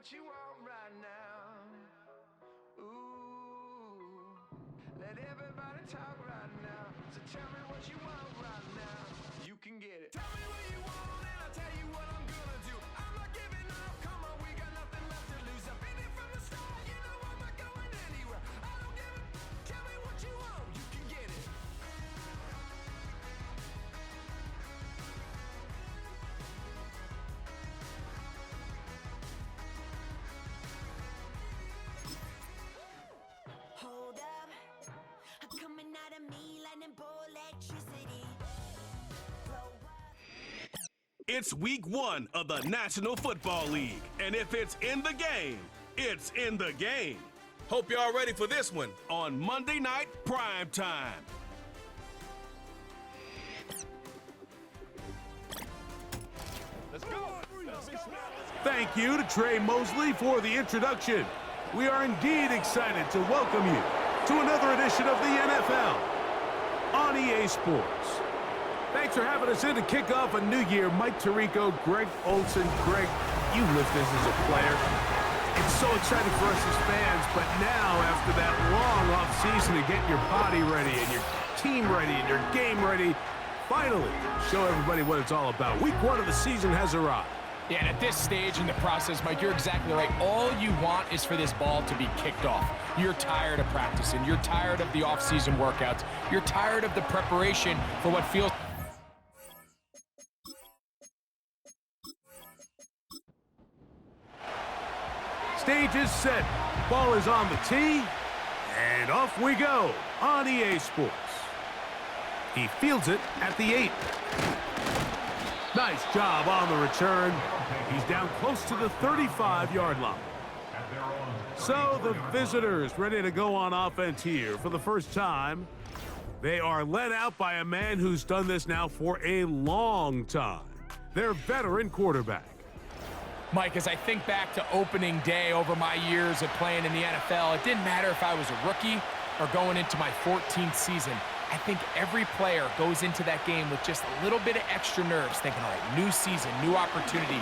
what you want right now. Ooh, let everybody talk right now. So tell me what you want right now. You can get it. Tell me what you want and I'll tell you what I'm gonna do. I'm not giving up, come on, we got nothing left to lose. I've been here from the start, you know I'm not going anywhere. I don't give a, tell me what you want, you can get it. Hold up, I'm coming out of me lightning bolt electricity. It's week 1 of the National Football League, and if it's in the game, it's in the game. Hope y'all ready for this one on Monday Night Prime Time. Let's go. Thank you to Trey Mosley for the introduction. We are indeed excited to welcome you to another edition of the NFL on EA Sports. Thanks for having us in to kick off a new year. Mike Tirico, Greg Olson. Greg, you lived this as a player. It's so exciting for us as fans, but now after that long offseason to get your body ready and your team ready and your game ready, finally show everybody what it's all about. Week 1 of the season has arrived. Yeah, and at this stage in the process, Mike, you're exactly right. All you want is for this ball to be kicked off. You're tired of practicing. You're tired of the off-season workouts. You're tired of the preparation for what feels... Stage is set. Ball is on the tee. And off we go on EA Sports. He fields it at the 8. Nice job on the return. He's down close to the 35-yard line. So the visitors ready to go on offense here for the first time. They are led out by a man who's done this now for a long time. Their veteran quarterback. Mike, as I think back to opening day over my years of playing in the NFL, it didn't matter if I was a rookie or going into my 14th season. I think every player goes into that game with just a little bit of extra nerves, thinking, all right, new season, new opportunity.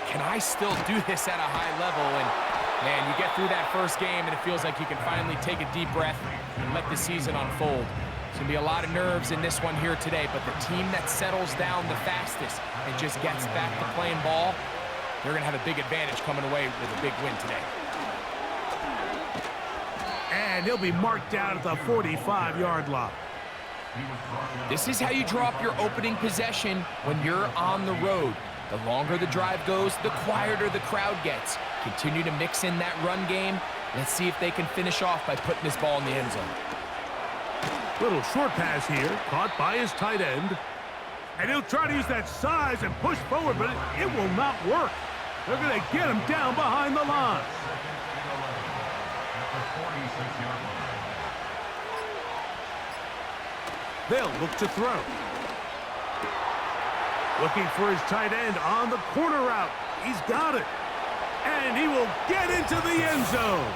Can I still do this at a high level? And, man, you get through that first game, and it feels like you can finally take a deep breath and let the season unfold. There's going to be a lot of nerves in this one here today, but the team that settles down the fastest and just gets back to playing ball, they're going to have a big advantage coming away with a big win today. And he'll be marked down at the 45-yard line. This is how you draw up your opening possession when you're on the road. The longer the drive goes, the quieter the crowd gets. Continue to mix in that run game. Let's see if they can finish off by putting this ball in the end zone. Little short pass here, caught by his tight end. And he'll try to use that size and push forward, but it will not work. They're going to get him down behind the line. They'll look to throw. Looking for his tight end on the corner route. He's got it. And he will get into the end zone.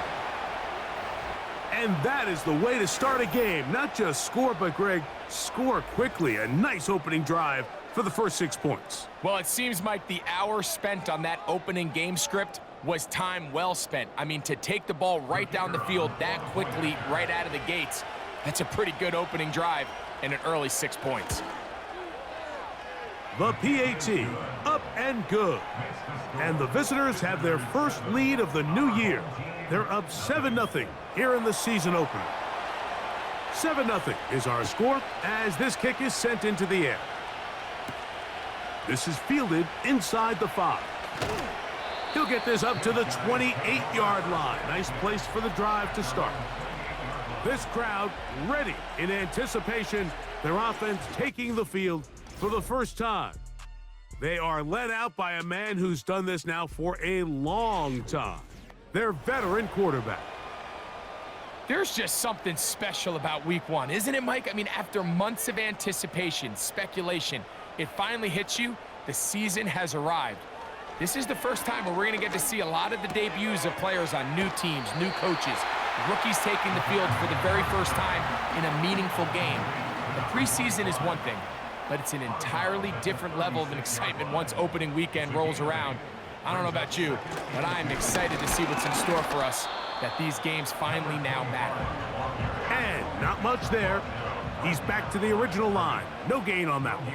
And that is the way to start a game. Not just score, but, Greg, score quickly. A nice opening drive for the first 6 points. Well, it seems like the hour spent on that opening game script was time well spent. I mean, to take the ball right down the field that quickly right out of the gates, that's a pretty good opening drive and an early 6 points. The PAT, up and good. And the visitors have their first lead of the new year. They're up 7-0 here in the season opener. 7-0 is our score as this kick is sent into the air. This is fielded inside the 5. He'll get this up to the 28-yard line. Nice place for the drive to start. This crowd ready in anticipation. Their offense taking the field for the first time. They are led out by a man who's done this now for a long time. Their veteran quarterback. There's just something special about week 1, isn't it, Mike? I mean, after months of anticipation, speculation, it finally hits you. The season has arrived. This is the first time where we're going to get to see a lot of the debuts of players on new teams, new coaches, rookies taking the field for the very first time in a meaningful game. The preseason is one thing, but it's an entirely different level of excitement once opening weekend rolls around. I don't know about you, but I am excited to see what's in store for us, that these games finally now matter. And not much there. He's back to the original line. No gain on that one.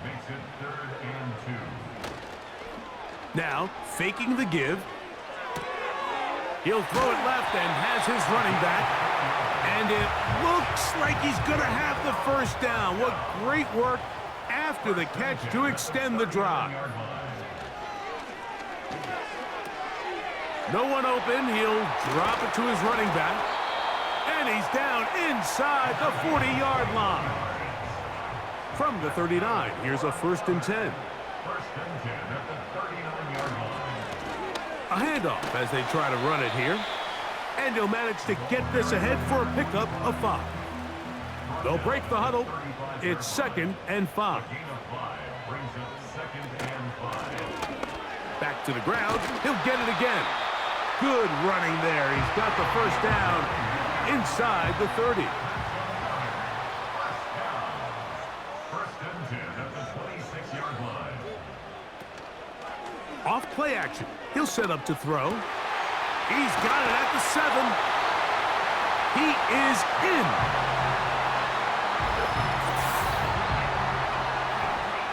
Makes it 3rd and 2. Now, faking the give. He'll throw it left and has his running back. And it looks like he's going to have the first down. What great work after the catch to extend the drive. No one open. He'll drop it to his running back. And he's down inside the 40-yard line. From the 39, here's a 1st and 10. 1st and 10 at the 39-yard line. A handoff as they try to run it here. And he'll manage to get this ahead for a pickup of 5. They'll break the huddle. It's 2nd and 5. Gain of 5 brings up 2nd and 5. Back to the ground. He'll get it again. Good running there. He's got the first down inside the 30. 1st and 10 at the 26-yard line. Off play action. He'll set up to throw. He's got it at the 7. He is in.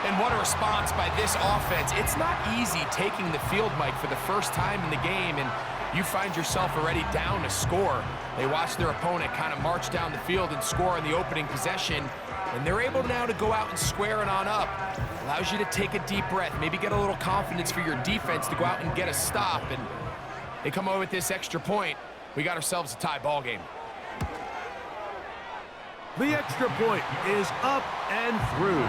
And what a response by this offense. It's not easy taking the field, Mike, for the first time in the game, and you find yourself already down a score. They watch their opponent kind of march down the field and score in the opening possession, and they're able now to go out and square it on up. Allows you to take a deep breath, maybe get a little confidence for your defense to go out and get a stop, and they come away with this extra point. We got ourselves a tie ball game. The extra point is up and through.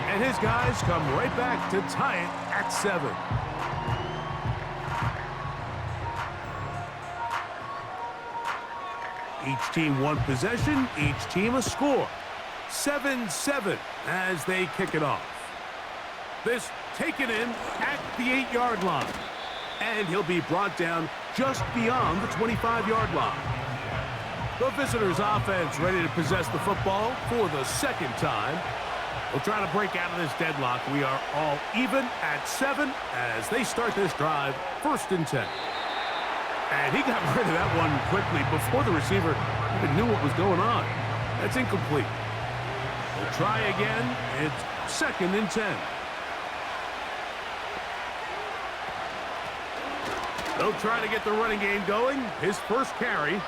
And his guys come right back to tie it at 7. Each team one possession, each team a score. 7-7 as they kick it off. This taken in at the 8-yard line. And he'll be brought down just beyond the 25-yard line. The visitors' offense ready to possess the football for the 2nd time. We'll try to break out of this deadlock. We are all even at 7 as they start this drive, 1st and 10. And he got rid of that one quickly before the receiver even knew what was going on. That's incomplete. We'll try again. It's 2nd and 10. They'll try to get the running game going. His first carry.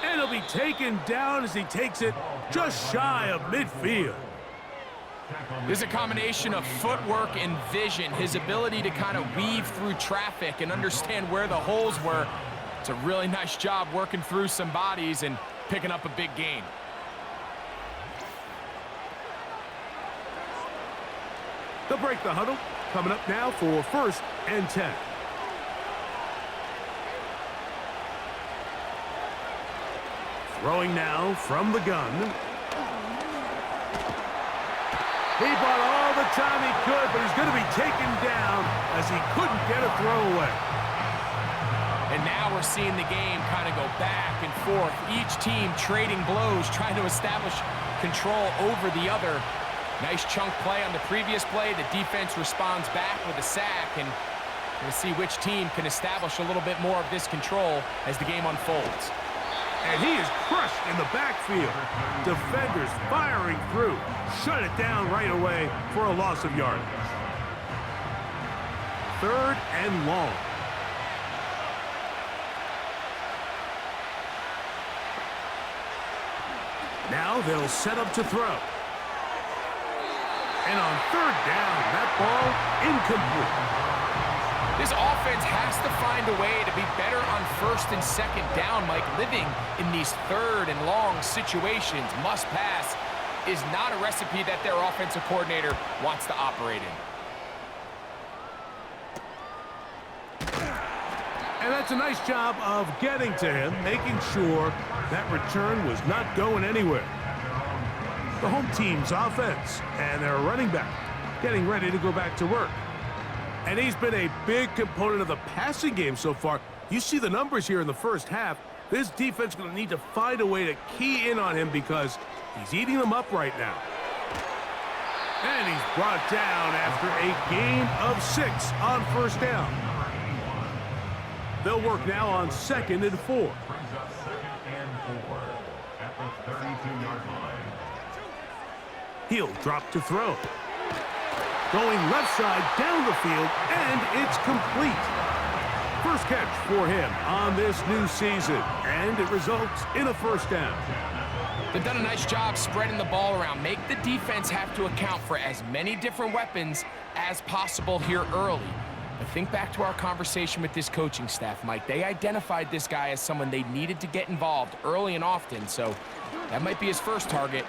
And he'll be taken down as he takes it just shy of midfield. There's a combination of footwork and vision, his ability to kind of weave through traffic and understand where the holes were. It's a really nice job working through some bodies and picking up a big gain. They'll break the huddle. Coming up now for 1st and 10. Throwing now from the gun. He bought all the time he could, but he's going to be taken down as he couldn't get a throwaway. And now we're seeing the game kind of go back and forth. Each team trading blows, trying to establish control over the other. Nice chunk play on the previous play. The defense responds back with a sack, and we'll see which team can establish a little bit more of this control as the game unfolds. And he is crushed in the backfield. Defenders firing through. Shut it down right away for a loss of yardage. 3rd and long. Now they'll set up to throw. And on 3rd down, that ball incomplete. This offense has to find a way to be better on 1st and 2nd down, Mike. Living in these 3rd and long situations, must pass, is not a recipe that their offensive coordinator wants to operate in. And that's a nice job of getting to him, making sure that return was not going anywhere. The home team's offense and their running back getting ready to go back to work. And he's been a big component of the passing game so far. You see the numbers here in the first half. This defense is going to need to find a way to key in on him because he's eating them up right now. And he's brought down after a gain of 6 on first down. They'll work now on 2nd and 4. Brings up 2nd and 4 at the 32-yard line. He'll drop to throw. Going left side down the field, and it's complete. First catch for him on this new season, and it results in a first down. They've done a nice job spreading the ball around. Make the defense have to account for as many different weapons as possible here early. But think back to our conversation with this coaching staff, Mike. They identified this guy as someone they needed to get involved early and often, so that might be his first target.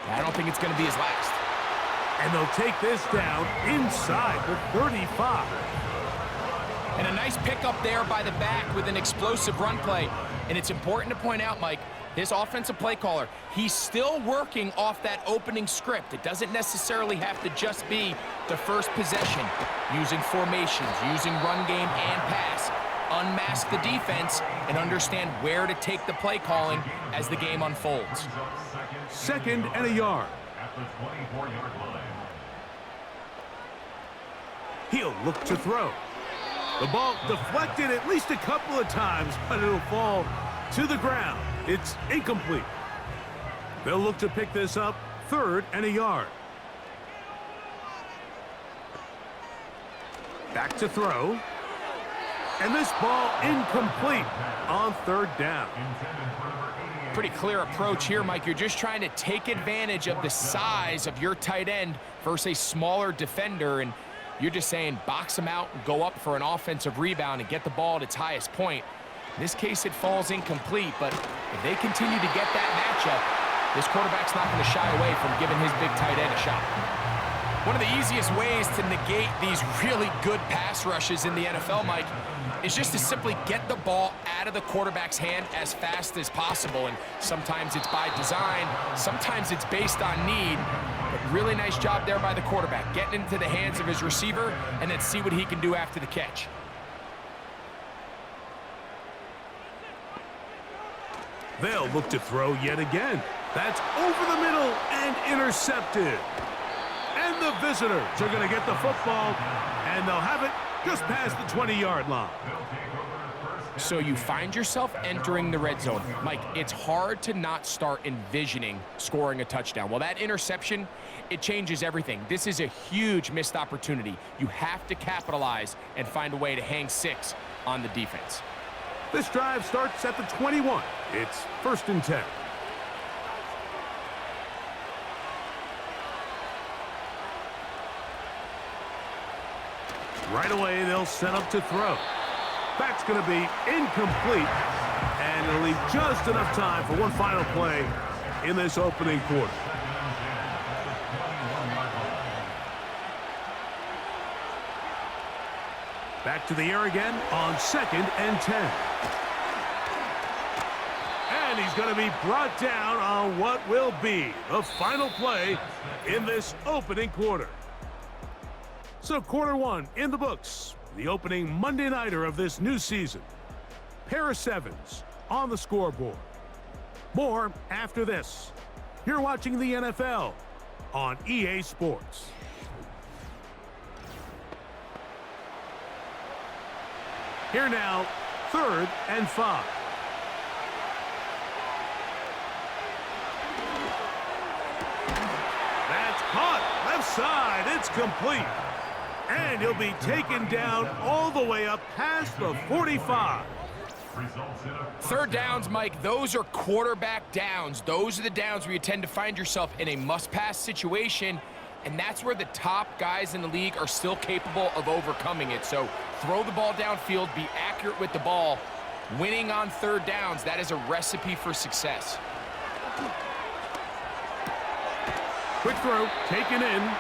I don't think it's going to be his last. And they'll take this down inside the 35. And a nice pickup there by the back with an explosive run play. And it's important to point out, Mike, this offensive play caller, he's still working off that opening script. It doesn't necessarily have to just be the first possession. Using formations, using run game and pass. Unmask the defense and understand where to take the play calling as the game unfolds. 2nd and a yard. At the 24-yard line. He'll look to throw. The ball deflected at least a couple of times, but it'll fall to the ground. It's incomplete. They'll look to pick this up 3rd and a yard. Back to throw. And this ball incomplete on 3rd down. Pretty clear approach here, Mike. You're just trying to take advantage of the size of your tight end versus a smaller defender, and you're just saying box him out and go up for an offensive rebound and get the ball at its highest point. In this case, it falls incomplete, but if they continue to get that matchup, this quarterback's not going to shy away from giving his big tight end a shot. One of the easiest ways to negate these really good pass rushes in the NFL, Mike, is just to simply get the ball out of the quarterback's hand as fast as possible. And sometimes it's by design, sometimes it's based on need. But really nice job there by the quarterback, getting into the hands of his receiver, and then see what he can do after the catch. They'll look to throw yet again. That's over the middle and intercepted. And the visitors are going to get the football, and they'll have it just past the 20-yard line. So you find yourself entering the red zone. Mike, it's hard to not start envisioning scoring a touchdown. Well, that interception, it changes everything. This is a huge missed opportunity. You have to capitalize and find a way to hang 6 on the defense. This drive starts at the 21. It's 1st and 10. Right away, they'll set up to throw. That's going to be incomplete, and it'll leave just enough time for one final play in this opening quarter. Back to the air again on 2nd and 10. And he's going to be brought down on what will be the final play in this opening quarter. So quarter 1 in the books, the opening Monday nighter of this new season. Pair of 7s on the scoreboard. More after this. You're watching the NFL on EA Sports. Here now, 3rd and 5. That's caught left side. It's complete. And he'll be taken down all the way up past the 45. 3rd downs, Mike, those are quarterback downs. Those are the downs where you tend to find yourself in a must-pass situation, and that's where the top guys in the league are still capable of overcoming it. So throw the ball downfield, be accurate with the ball. Winning on 3rd downs, that is a recipe for success. Quick throw, taken in.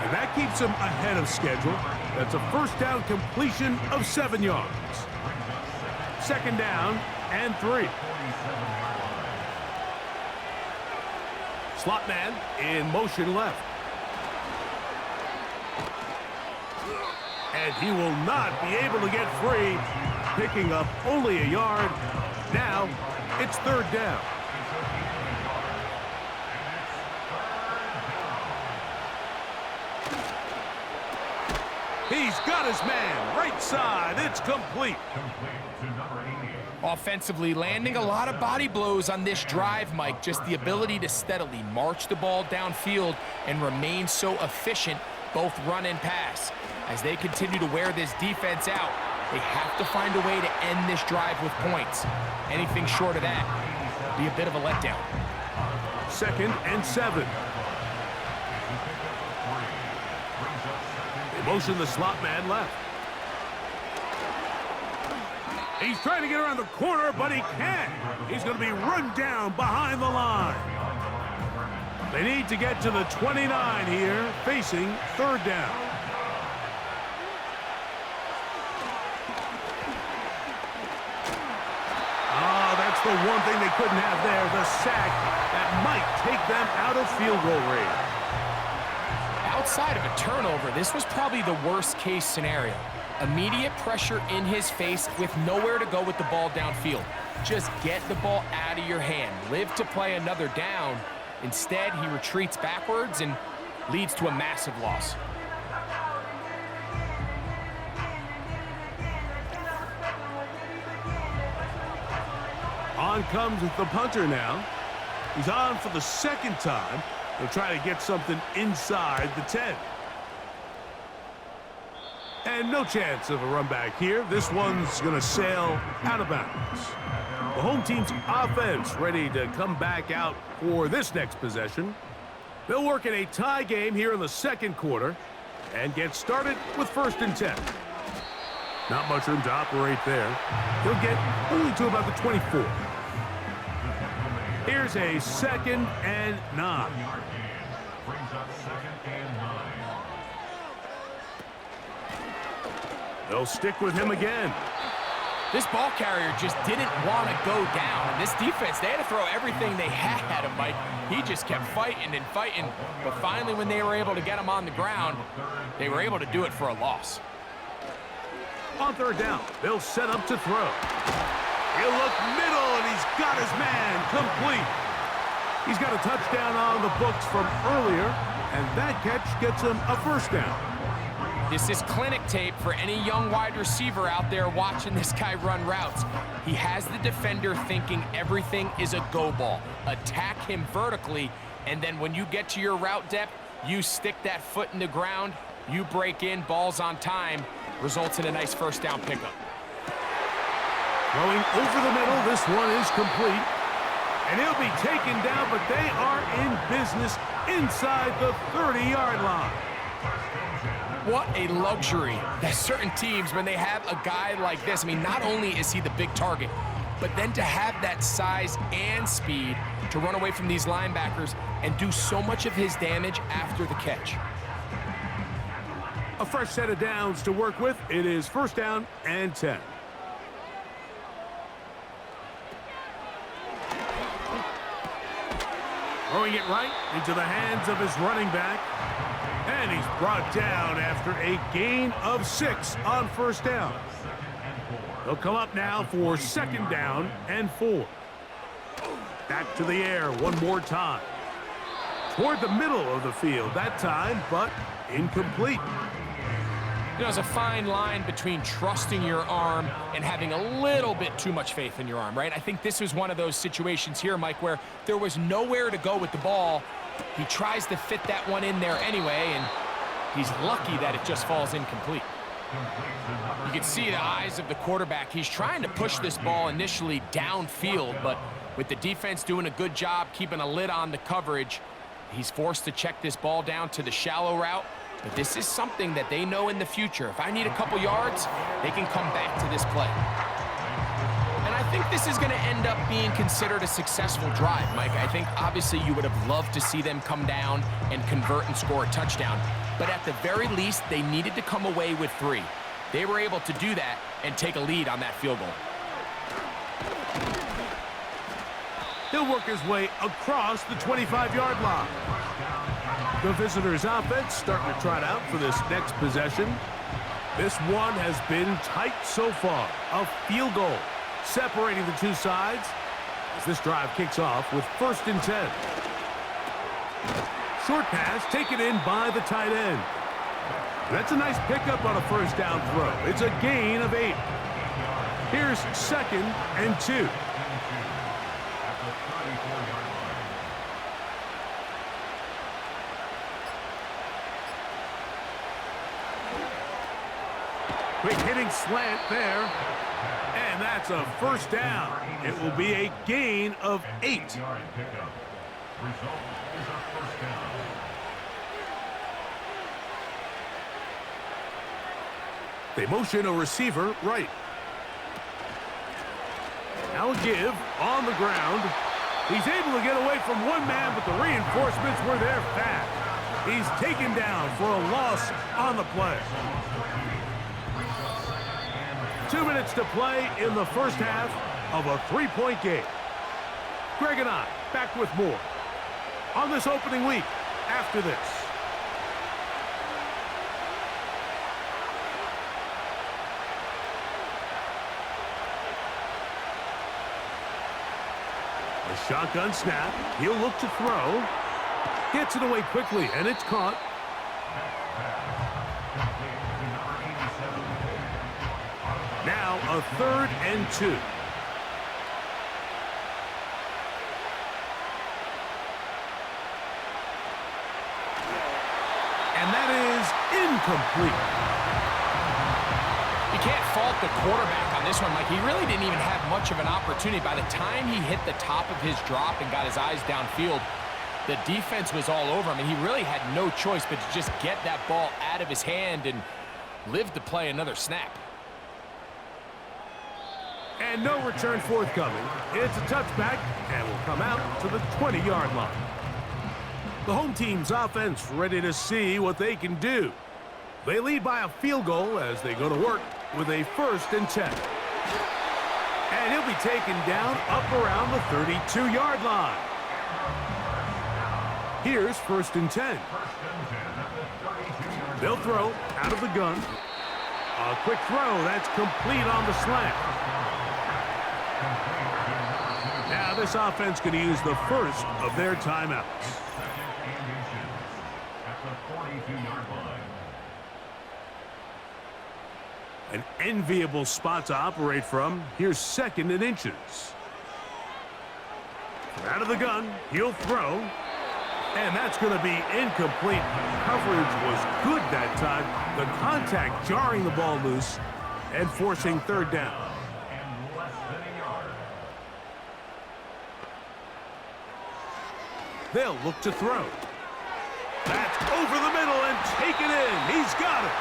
And that keeps him ahead of schedule. That's a 1st down completion of 7 yards. 2nd down and 3. Slot man in motion left. And he will not be able to get free, picking up only a yard. Now it's 3rd down. 3rd He's got his man. Right side. It's complete. Complete to number 88. Offensively, landing a lot of body blows on this drive, Mike. Just the ability to steadily march the ball downfield and remain so efficient, both run and pass. As they continue to wear this defense out, they have to find a way to end this drive with points. Anything short of that be a bit of a letdown. 2nd and 7. They motion the slot man left. He's trying to get around the corner, but he can't. He's going to be run down behind the line. They need to get to the 29 here, facing 3rd down. That's the one thing they couldn't have there, the sack that might take them out of field goal range. Outside of a turnover, this was probably the worst case scenario. Immediate pressure in his face with nowhere to go with the ball downfield. Just get the ball out of your hand. Live to play another down. Instead, he retreats backwards and leads to a massive loss. On comes the punter now. He's on for the 2nd time. He'll try to get something inside the 10. And no chance of a run back here. This one's going to sail out of bounds. The home team's offense ready to come back out for this next possession. They'll work in a tie game here in the 2nd quarter and get started with 1st and 10. Not much room to operate there. He'll get only to about the 24. Here's a 2nd and 9. Brings up 2nd and 9. They'll stick with him again. This ball carrier just didn't want to go down. And this defense, they had to throw everything they had at him, Mike. He just kept fighting and fighting. But finally, when they were able to get him on the ground, they were able to do it for a loss. On 3rd down, they'll set up to throw. He'll look middle, and he's got his man complete. He's got a touchdown on the books from earlier, and that catch gets him a 1st down. This is clinic tape for any young wide receiver out there watching this guy run routes. He has the defender thinking everything is a go ball. Attack him vertically, and then when you get to your route depth, you stick that foot in the ground, you break in, ball's on time, results in a nice 1st down pickup. Going over the middle, this one is complete. And he'll be taken down, but they are in business inside the 30-yard line. What a luxury that certain teams, when they have a guy like this, I mean, not only is he the big target, but then to have that size and speed to run away from these linebackers and do so much of his damage after the catch. A fresh set of downs to work with. It is 1st down and 10. Throwing it right into the hands of his running back. And he's brought down after a gain of 6 on 1st down. They'll come up now for 2nd down and 4. Back to the air one more time. Toward the middle of the field that time, but incomplete. You know, there's a fine line between trusting your arm and having a little bit too much faith in your arm, right? I think this was one of those situations here, Mike, where there was nowhere to go with the ball. He tries to fit that one in there anyway, and he's lucky that it just falls incomplete. You can see the eyes of the quarterback. He's trying to push this ball initially downfield, but with the defense doing a good job keeping a lid on the coverage, he's forced to check this ball down to the shallow route. But this is something that they know in the future. If I need a couple yards, they can come back to this play. And I think this is going to end up being considered a successful drive, Mike. I think obviously you would have loved to see them come down and convert and score a touchdown. But at the very least, they needed to come away with 3. They were able to do that and take a lead on that field goal. He'll work his way across the 25-yard line. The visitors' offense starting to trot out for this next possession. This one has been tight so far. A field goal separating the two sides as this drive kicks off with 1st and 10. Short pass taken in by the tight end. That's a nice pickup on a first down throw. It's a gain of 8. Here's 2nd and 2. Quick hitting slant there. And that's a first down. It will be a gain of 8. Result is a first down. They motion a receiver right. Now a give on the ground. He's able to get away from one man, but the reinforcements were there fast. He's taken down for a loss on the play. 2 minutes to play in the first half of a 3-point game. Greg and I back with more on this opening week after this. A shotgun snap. He'll look to throw. Gets it away quickly, and it's caught. Now a 3rd and 2. And that is incomplete. You can't fault the quarterback on this one. Like, he really didn't even have much of an opportunity. By the time he hit the top of his drop and got his eyes downfield, the defense was all over him, and he really had no choice but to just get that ball out of his hand and live to play another snap. And no return forthcoming. It's a touchback and will come out to the 20-yard line. The home team's offense ready to see what they can do. They lead by a field goal as they go to work with a 1st and 10. And he'll be taken down up around the 32-yard line. Here's 1st and 10. They'll throw out of the gun. A quick throw that's complete on the slant. Now this offense going to use the first of their timeouts. An enviable spot to operate from. Here's 2nd and inches. From out of the gun, he'll throw. And that's going to be incomplete. Coverage was good that time. The contact jarring the ball loose and forcing 3rd down. They'll look to throw. That's over the middle and taken in. He's got it.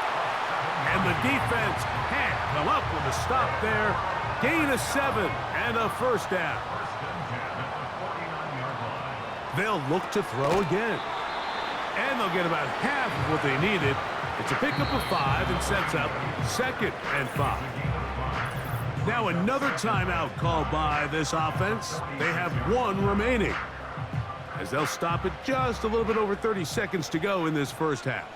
And the defense can't come up with a stop there. Gain of 7 and a first down. They'll look to throw again. And they'll get about half of what they needed. It's a pickup of 5 and sets up 2nd and 5. Now another timeout called by this offense. They have 1 remaining, as they'll stop it just a little bit over 30 seconds to go in this first half.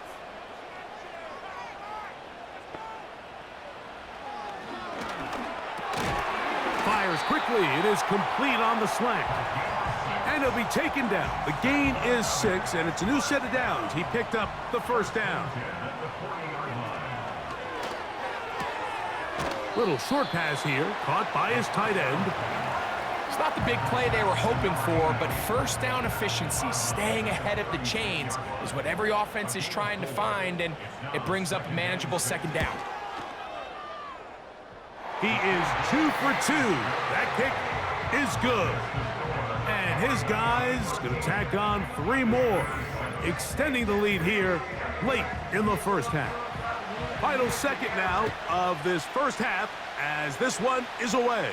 Fires quickly. It is complete on the slant. And he'll be taken down. The gain is 6, and it's a new set of downs. He picked up the first down. Little short pass here, caught by his tight end. It's not the big play they were hoping for, but first down efficiency, staying ahead of the chains, is what every offense is trying to find, and it brings up a manageable 2nd down. He is 2 for 2. That kick is good. And his guys going to tack on 3 more, extending the lead here late in the first half. Final second now of this first half as this one is away.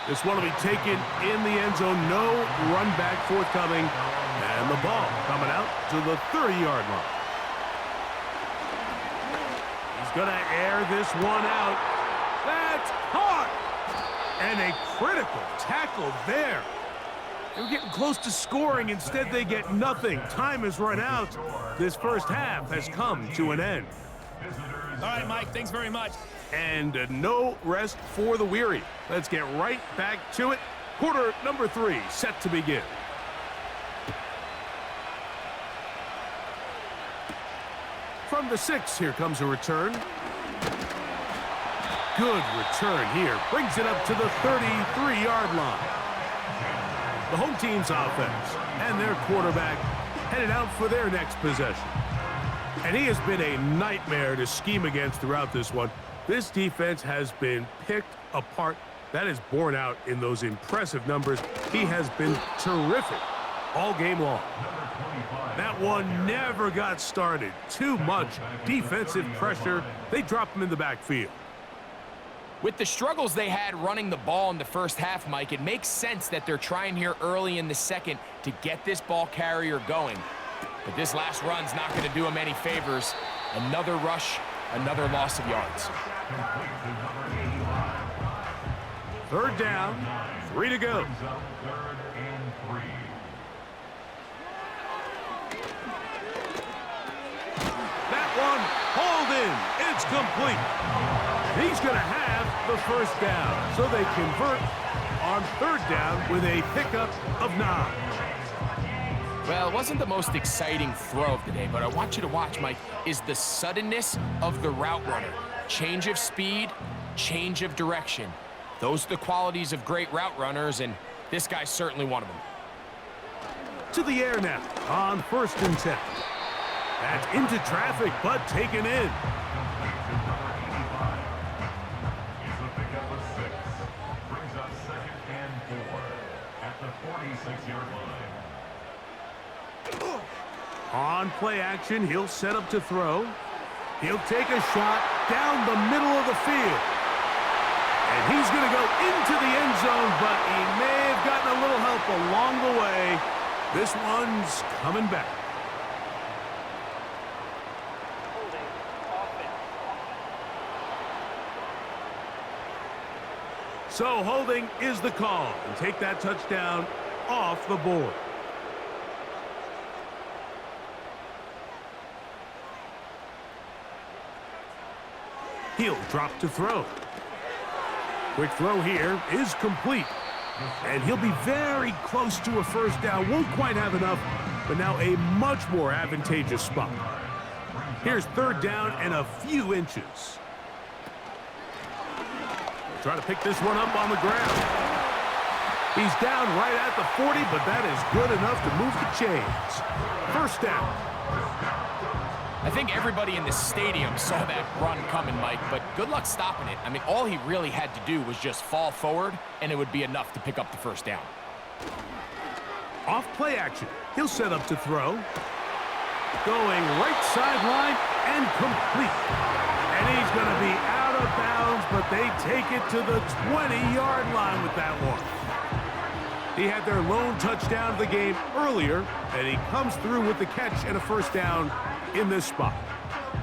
This one will be taken in the end zone. No run back forthcoming. And the ball coming out to the 30-yard line. He's going to air this one out. That's caught. And a critical tackle there. They were getting close to scoring. Instead, they get nothing. Time has run out. This first half has come to an end. All right, Mike, thanks very much. And no rest for the weary. Let's get right back to it. Quarter number 3 set to begin. From From the 6, here comes a return. Good return here. Brings it up to the 33-yard line. The home team's offense and their quarterback headed out for their next possession. And he has been a nightmare to scheme against throughout this one. This defense has been picked apart. That is borne out in those impressive numbers. He has been terrific all game long. That one never got started. Too much defensive pressure. They drop him in the backfield. With the struggles they had running the ball in the first half, Mike, it makes sense that they're trying here early in the second to get this ball carrier going. But this last run's not going to do him any favors. Another rush, another loss of yards. 3rd down, 3 to go. That one hauled in. It's complete. He's going to have the 1st down, so they convert on 3rd down with a pickup of 9. Well, it wasn't the most exciting throw of the day, but I want you to watch, Mike, is the suddenness of the route runner. Change of speed, change of direction. Those are the qualities of great route runners, and this guy's certainly one of them. To the air now on 1st and 10. That's into traffic, but taken in. On play action, he'll set up to throw. He'll take a shot down the middle of the field. And he's going to go into the end zone, but he may have gotten a little help along the way. This one's coming back. So holding is the call, and take that touchdown off the board. He'll drop to throw. Quick throw here is complete. And he'll be very close to a 1st down. Won't quite have enough, but now a much more advantageous spot. Here's 3rd down and a few inches. Try to pick this one up on the ground. He's down right at the 40, but that is good enough to move the chains. 1st down. I think everybody in the stadium saw that run coming, Mike, but good luck stopping it. I mean, all he really had to do was just fall forward, and it would be enough to pick up the 1st down. Off play action. He'll set up to throw. Going right sideline and complete. And he's going to be out of bounds, but they take it to the 20-yard line with that one. He had their lone touchdown of the game earlier, and he comes through with the catch and a 1st down in this spot.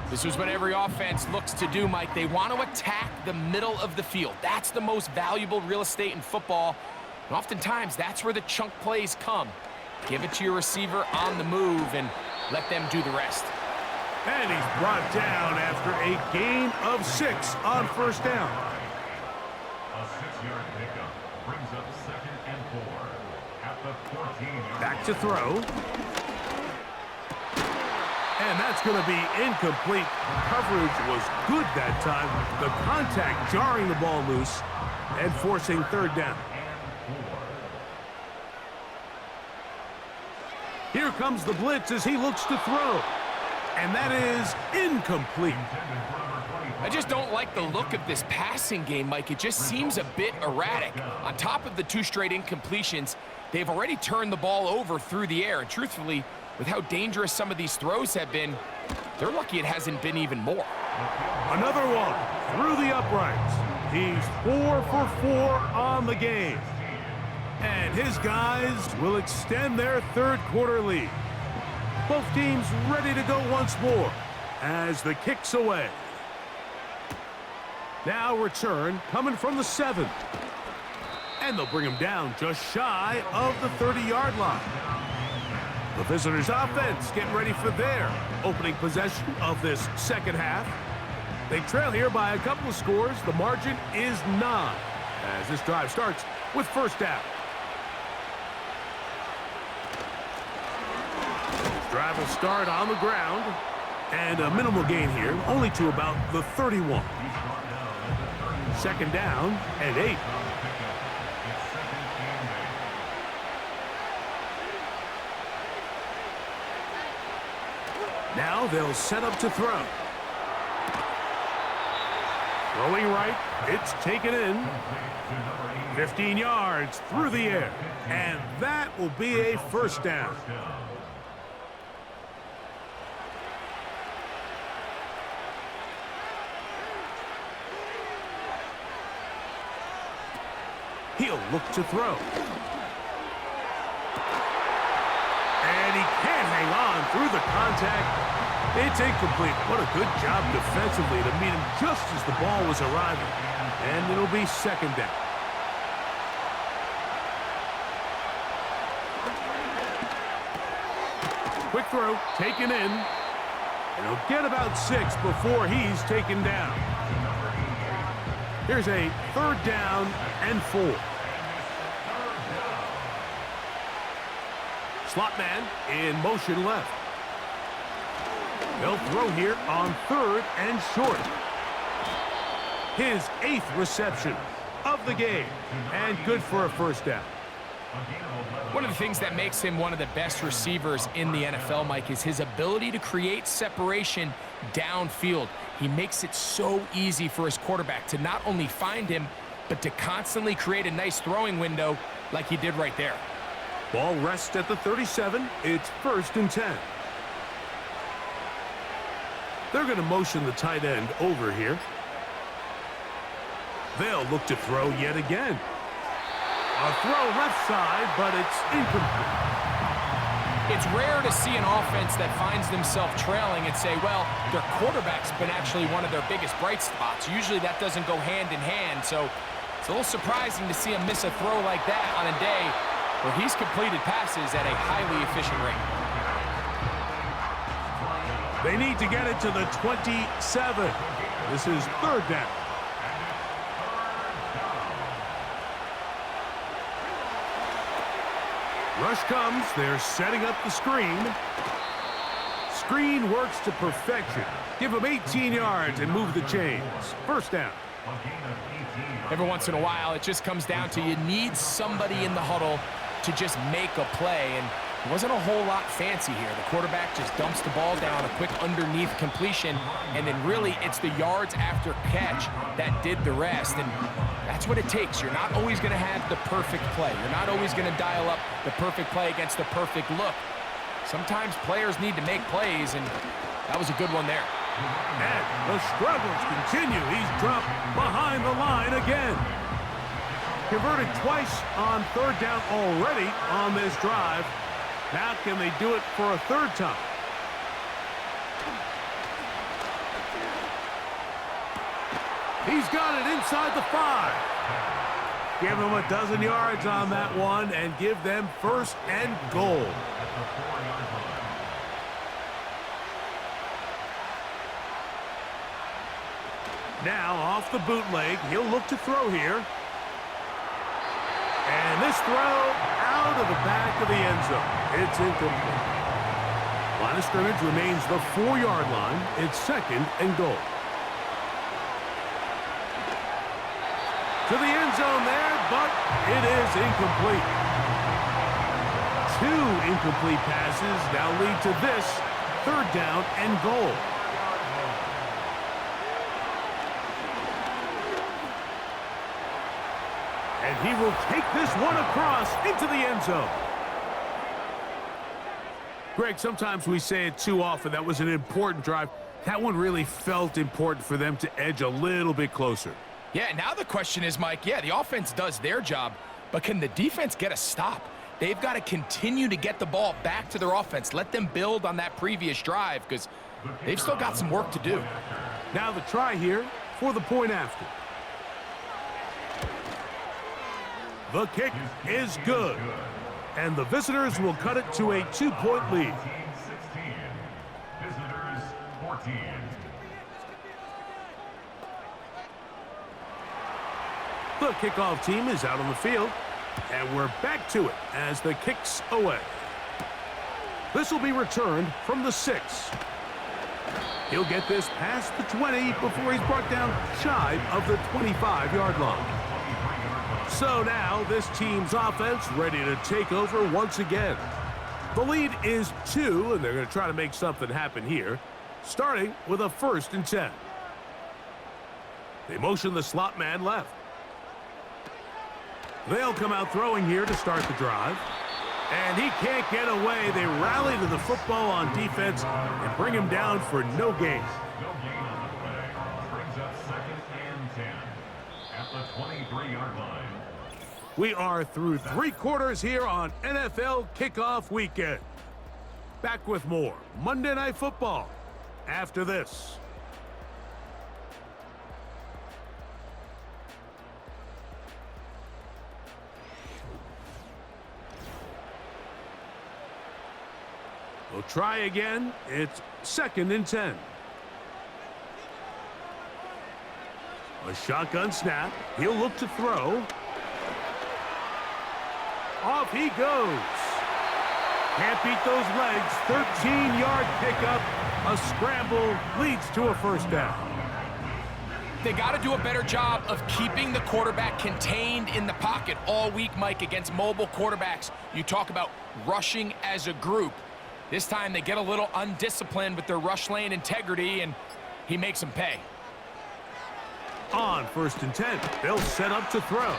This is what every offense looks to do, Mike. They want to attack the middle of the field. That's the most valuable real estate in football. And oftentimes, that's where the chunk plays come. Give it to your receiver on the move and let them do the rest. And he's brought down after a gain of 6 on 1st down. A 6-yard pickup brings up 2nd and 4 at the 14-yard. Back to throw. And that's going to be incomplete. Coverage was good that time. The contact jarring the ball loose and forcing 3rd down. Here comes the blitz as he looks to throw. And that is incomplete. I just don't like the look of this passing game, Mike. It just seems a bit erratic. On top of the 2 straight incompletions, they've already turned the ball over through the air. And truthfully, with how dangerous some of these throws have been, they're lucky it hasn't been even more. Another one through the uprights. He's 4 for 4 on the game. And his guys will extend their 3rd quarter lead. Both teams ready to go once more as the kick's away. Now return coming from the 7. And they'll bring him down just shy of the 30-yard line. The visitors' offense getting ready for their opening possession of this 2nd half. They trail here by a couple of scores. The margin is 9 as this drive starts with 1st down. Drive will start on the ground. And a minimal gain here, only to about the 31. Second down and 8. Now they'll set up to throw. Throwing right, it's taken in. 15 yards through the air. And that will be a first down. He'll look to throw. And he can't hang on through the contact. It's incomplete. What a good job defensively to meet him just as the ball was arriving. And it'll be second down. Quick throw, taken in. And he'll get about 6 before he's taken down. Here's a third down and 4. Slot man in motion left. They'll throw here on third and short. His 8th reception of the game, and good for a first down. One of the things that makes him one of the best receivers in the NFL, Mike, is his ability to create separation downfield. He makes it so easy for his quarterback to not only find him, but to constantly create a nice throwing window like he did right there. Ball rests at the 37. It's 1st and 10. They're going to motion the tight end over here. They'll look to throw yet again. A throw left side, but it's incomplete. It's rare to see an offense that finds themselves trailing and say, well, their quarterback's been actually one of their biggest bright spots. Usually that doesn't go hand in hand, so it's a little surprising to see him miss a throw like that on a day where he's completed passes at a highly efficient rate. They need to get it to the 27. This is third down. Rush comes. They're setting up the screen. Screen works to perfection. Give them 18 yards and move the chains. First down. Every once in a while, it just comes down to you need somebody in the huddle to just make a play, and it wasn't a whole lot fancy here. The quarterback just dumps the ball down, a quick underneath completion, and then really it's the yards after catch that did the rest, and that's what it takes. You're not always going to have the perfect play. You're not always going to dial up the perfect play against the perfect look. Sometimes players need to make plays, and that was a good one there. And the struggles continue. He's dropped behind the line again. Converted twice on third down already on this drive. Now can they do it for a third time? He's got it inside the 5. Give him a dozen yards on that one and give them first and goal. Now off the bootleg, he'll look to throw here. And this throw out of the back of the end zone. It's incomplete. Line of scrimmage remains the 4-yard line. It's second and goal. To the end zone there, but it is incomplete. 2 incomplete passes now lead to this third down and goal. And he will take this one across into the end zone. Greg, sometimes we say it too often. That was an important drive. That one really felt important for them to edge a little bit closer. Yeah, now the question is, Mike, yeah, the offense does their job, but can the defense get a stop? They've got to continue to get the ball back to their offense. Let them build on that previous drive because they've still got some work to do. Now the try here for the point after. The kick is good. And the visitors will cut it to a 2-point lead. 16, visitors 14. The kickoff team is out on the field. And we're back to it as the kick's away. This will be returned from the 6. He'll get this past the 20 before he's brought down shy of the 25-yard line. So now this team's offense ready to take over once again. The lead is 2, and they're going to try to make something happen here, starting with a 1st and 10. They motion the slot man left. They'll come out throwing here to start the drive. And he can't get away. They rally to the football on defense and bring him down for no gain. No gain on the play. Brings up 2nd and 10 at the 23-yard line. We are through 3 quarters here on NFL Kickoff Weekend. Back with more Monday Night Football after this. We'll try again. It's 2nd and 10. A shotgun snap. He'll look to throw. Off he goes. Can't beat those legs. 13-yard pickup. A scramble leads to a 1st down. They got to do a better job of keeping the quarterback contained in the pocket all week, Mike, against mobile quarterbacks. You talk about rushing as a group. This time they get a little undisciplined with their rush lane integrity, and he makes them pay. On 1st and 10, they'll set up to throw.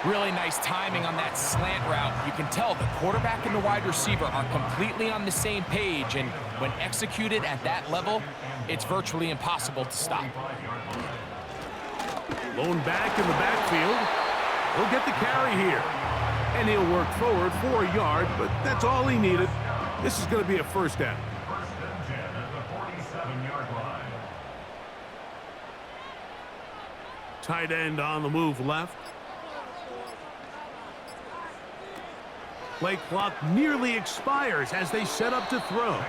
Really nice timing on that slant route. You can tell the quarterback and the wide receiver are completely on the same page, and when executed at that level, it's virtually impossible to stop. Lone back in the backfield. He'll get the carry here. And he'll work forward for a yard, but that's all he needed. This is going to be a 1st down. 1st and 10 at the 47-yard line. Tight end on the move left. Play clock nearly expires as they set up to throw.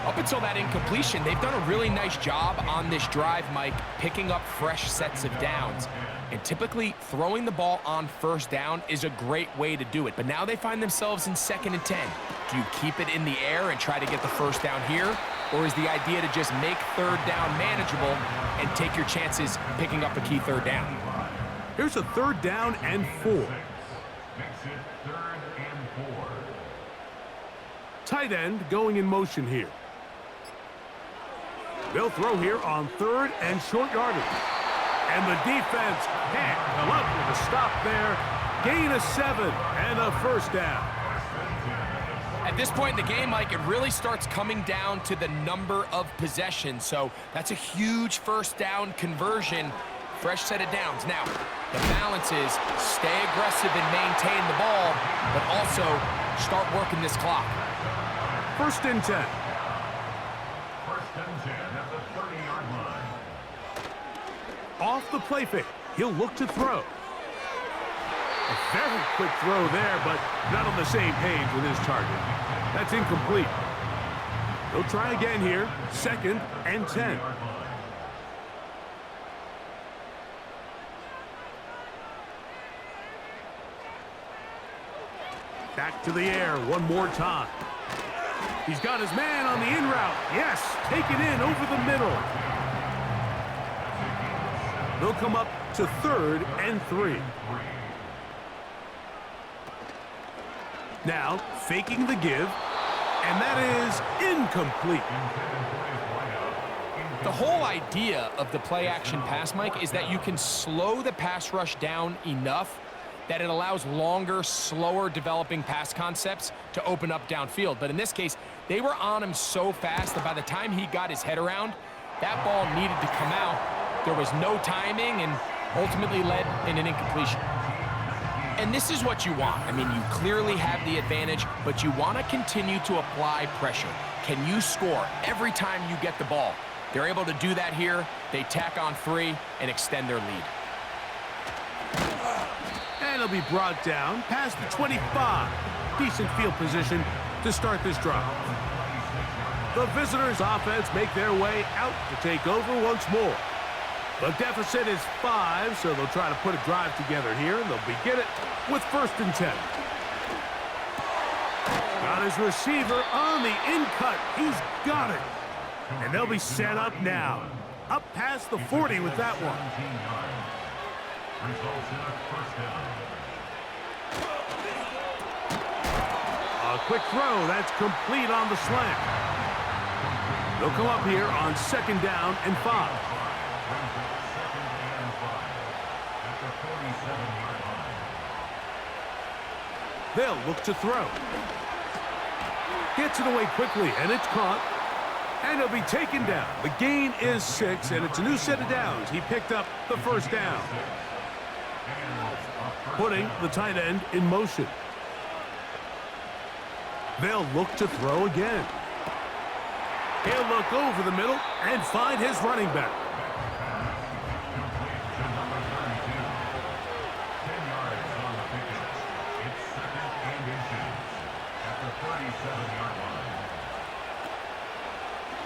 Up until that incompletion, they've done a really nice job on this drive, Mike, picking up fresh sets of downs. And typically, throwing the ball on 1st down is a great way to do it. But now they find themselves in 2nd and 10. Do you keep it in the air and try to get the 1st down here? Or is the idea to just make 3rd down manageable and take your chances picking up a key 3rd down? Here's a 3rd down and 4. Makes it 3rd and 4. Tight end going in motion here. They'll throw here on 3rd and short yardage. And the defense can't come up with a stop there. Gain of 7 and a 1st down. At this point in the game, Mike, it really starts coming down to the number of possessions. So that's a huge 1st down conversion. Fresh set of downs. Now, the balance is stay aggressive and maintain the ball, but also start working this clock. 1st and 10. 1st and 10 at the 30-yard line. Off the play fake. He'll look to throw. A very quick throw there, but not on the same page with his target. That's incomplete. They'll try again here. 2nd and 10. Back to the air one more time. He's got his man on the in route. Yes, taken in over the middle. They'll come up to 3rd and 3. Now, faking the give, and that is incomplete. The whole idea of the play-action pass, Mike, is that you can slow the pass rush down enough that it allows longer, slower developing pass concepts to open up downfield. But in this case, they were on him so fast that by the time he got his head around, that ball needed to come out. There was no timing and ultimately led in an incompletion. And this is what you want. I mean, you clearly have the advantage, but you want to continue to apply pressure. Can you score every time you get the ball? They're able to do that here. They tack on 3 and extend their lead. And it'll be brought down past the 25. Decent field position to start this drive. The visitors' offense make their way out to take over once more. The deficit is 5, so they'll try to put a drive together here, and they'll begin it with 1st and 10. Got his receiver on the in cut. He's got it. And they'll be set up now. Up past the 40 with that one. Results in a first down. A quick throw. That's complete on the slant. They'll come up here on 2nd down and 5. They'll look to throw. Gets it away quickly, and it's caught. And he'll be taken down. The gain is 6, and it's a new set of downs. He picked up the first down. Putting the tight end in motion. They'll look to throw again. He'll look over the middle and find his running back.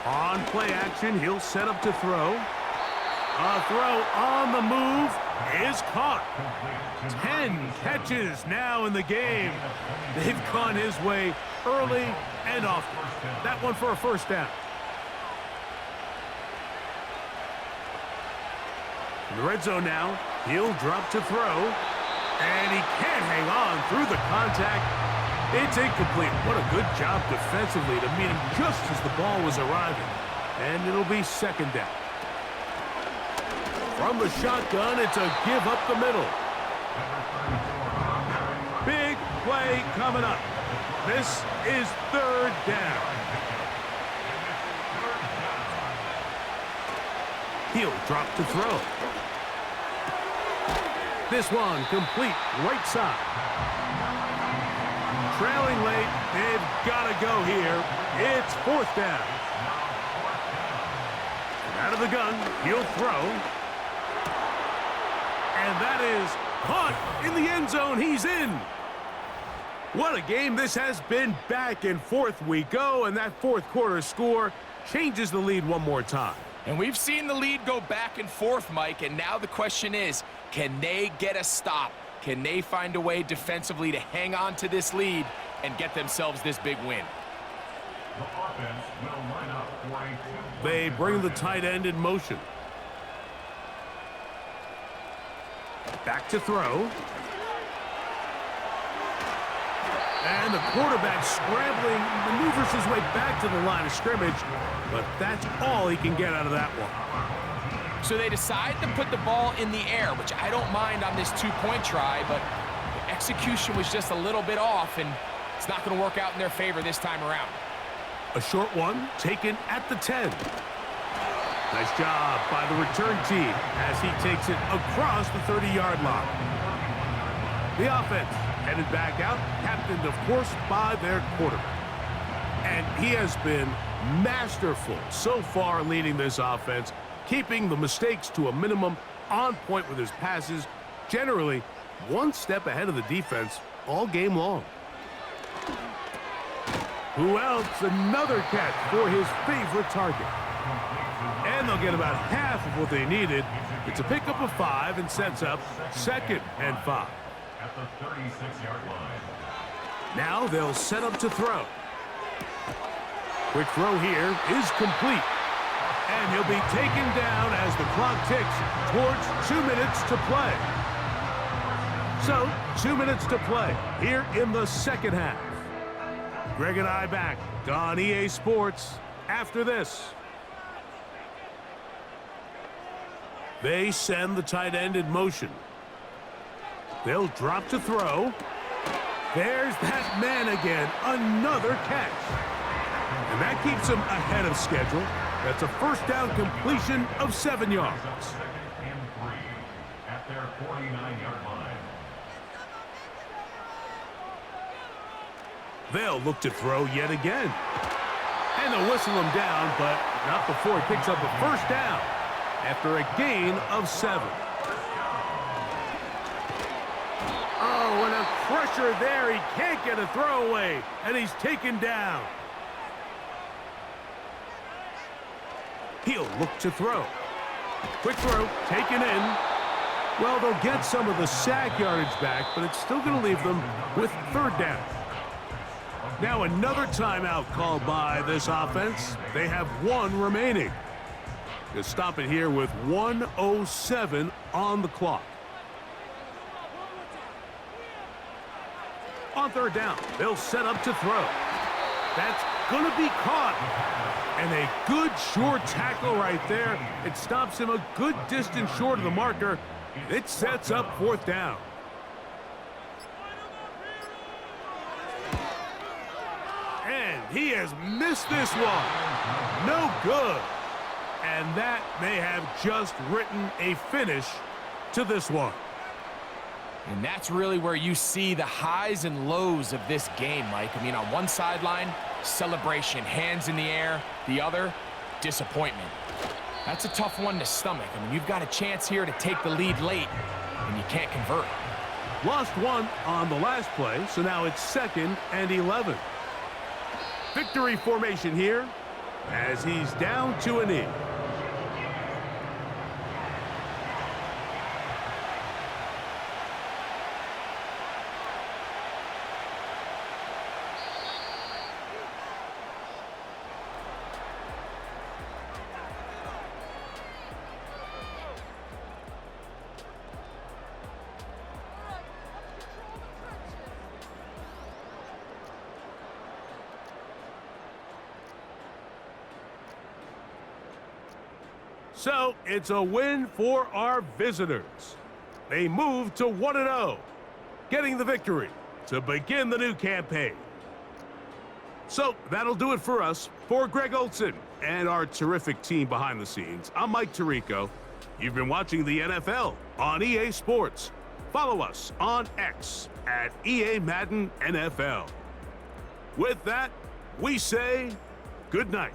On play action, he'll set up to throw. A throw on the move is caught. 10 catches now in the game. They've gone his way early and often. That one for a first down. In the red zone now, he'll drop to throw. And he can't hang on through the contact. It's incomplete. What a good job defensively to meet him just as the ball was arriving. And it'll be 2nd down. From the shotgun, it's a give up the middle. Big play coming up. This is 3rd down. He'll drop to throw. This one complete right side. Trailing late, they've got to go here. It's 4th down. Out of the gun, he'll throw. And that is caught in the end zone. He's in. What a game this has been. Back and forth we go, and that 4th quarter score changes the lead one more time. And we've seen the lead go back and forth, Mike, and now the question is, can they get a stop? Can they find a way defensively to hang on to this lead and get themselves this big win? The offense will line up for a 2-point They bring the tight end in motion. Back to throw. And the quarterback scrambling, maneuvers his way back to the line of scrimmage, but that's all he can get out of that one. So they decide to put the ball in the air, which I don't mind on this 2-point try, but the execution was just a little bit off, and it's not going to work out in their favor this time around. A short one taken at the 10. Nice job by the return team as he takes it across the 30-yard line. The offense headed back out, captained, of course, by their quarterback. And he has been masterful so far leading this offense, keeping the mistakes to a minimum, on point with his passes, generally one step ahead of the defense all game long. Who else? Another catch for his favorite target. And they'll get about half of what they needed. It's a pickup of 5 and sets up 2nd and 5. at the 36-yard line. Now they'll set up to throw. Quick throw here is complete. And he'll be taken down as the clock ticks towards 2 minutes to play. So, 2 minutes to play here in the second half. Greg and I back on EA Sports after this. They send the tight end in motion. They'll drop to throw. There's that man again. Another catch. And that keeps him ahead of schedule. That's a first down completion of 7 yards. Second and 3 at their 49-yard line. They'll look to throw yet again. And they'll whistle him down, but not before he picks up a first down after a gain of 7. Oh, and a crusher there. He can't get a throwaway, and he's taken down. He'll look to throw. Quick throw, taken in. Well, they'll get some of the sack yardage back, but it's still going to leave them with third down. Now another timeout called by this offense. They have one remaining. To stop it here with 1:07 on the clock. On third down, they'll set up to throw. That's going to be caught. And a good short tackle right there. It stops him a good distance short of the marker. It sets up fourth down. And he has missed this one. No good. And that may have just written a finish to this one. And that's really where you see the highs and lows of this game, Mike. I mean, on one sideline, celebration, hands in the air. The other, disappointment. That's a tough one to stomach. I mean, you've got a chance here to take the lead late, and you can't convert. Lost one on the last play, so now it's 2nd and 11. Victory formation here as he's down to a knee. So it's a win for our visitors. They move to 1-0, getting the victory to begin the new campaign. So that'll do it for us. For Greg Olson and our terrific team behind the scenes, I'm Mike Tirico. You've been watching the NFL on EA Sports. Follow us on X at EA Madden NFL. With that, we say good night.